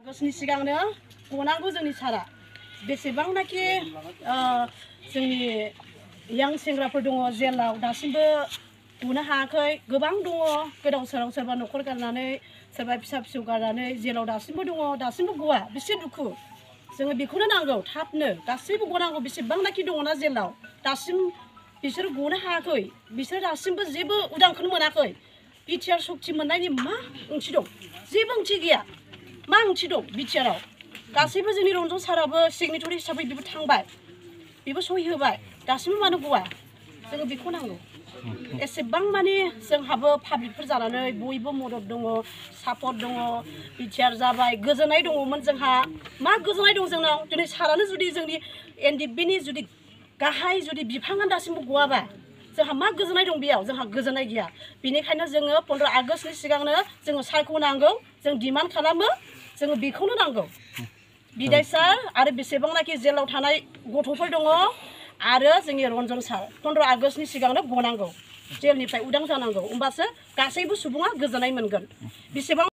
आगष्टनि सिगांनो गनांगौ जोंनि सारा बेसेबांनाखि जोंनि यां सेंग्राफोर दङ जेलाव दासिमबो गनो हायाखै गोबां दङ गोदाव सोराव सोरबा न'खर गारनानै सोरबा फिसा फिसौ गारनानै जेलाव दासिमबो दङ दासिमबो गवा बेसे दुखु जोङो बेखौनो नांगौ थाबनो गासैबो गनांगौ बेसेबांनाखि दङना जेलाव दासिम बिसोर गनो हायाखै बिसोर दासिमबो जेबो उदांखौनो मोनाखै बिटिआर सक्ति मोननायनि मा ओंथि दं जेबो ओंथि गैया मा ओंथि दं बिटिआरआव गासैबो जोंनि रन्जन साराबो सिगनेटरि हिसाबै बेबो थांबाय बेबो सहि होबाय दासिमबो मानो गवा जोङो बेखौ नांगौ एसेबां माने जोंहाबो पाब्लिकफोर जानानै बयबो मदद दङ सापर्ट दङ बिटिआर जाबाय गोजोननाय दङमोन जोंहा मा गोजोननाय दं जोंनाव दिनै सारानो जुदि जोंनि एनडिएफबिनि जुदि गाहाय जुदि बिफाङा दासिमबो गवाबा जोंहा मा गोजोननाय दं बेयाव जोंहा गोजोननाय गैया बेनिखायनो जोङो 15 आगष्टनि सिगांनो जोङो सारखौ नांगौ जों डिमान्ड खालामो जोङो बेखौनो नांगौ बिदाय सार आरो बेसेबांनाखि जेलाव थानाय गथ'फोर दङ आरो जोंनि रन्जन सार 15 आगष्टनि सिगांनो गनांगौ जेलनिफ्राय उदां जानांगौ होमबासो गासैबो सुबुङा गोजोननाय मोनगोन बेसेबां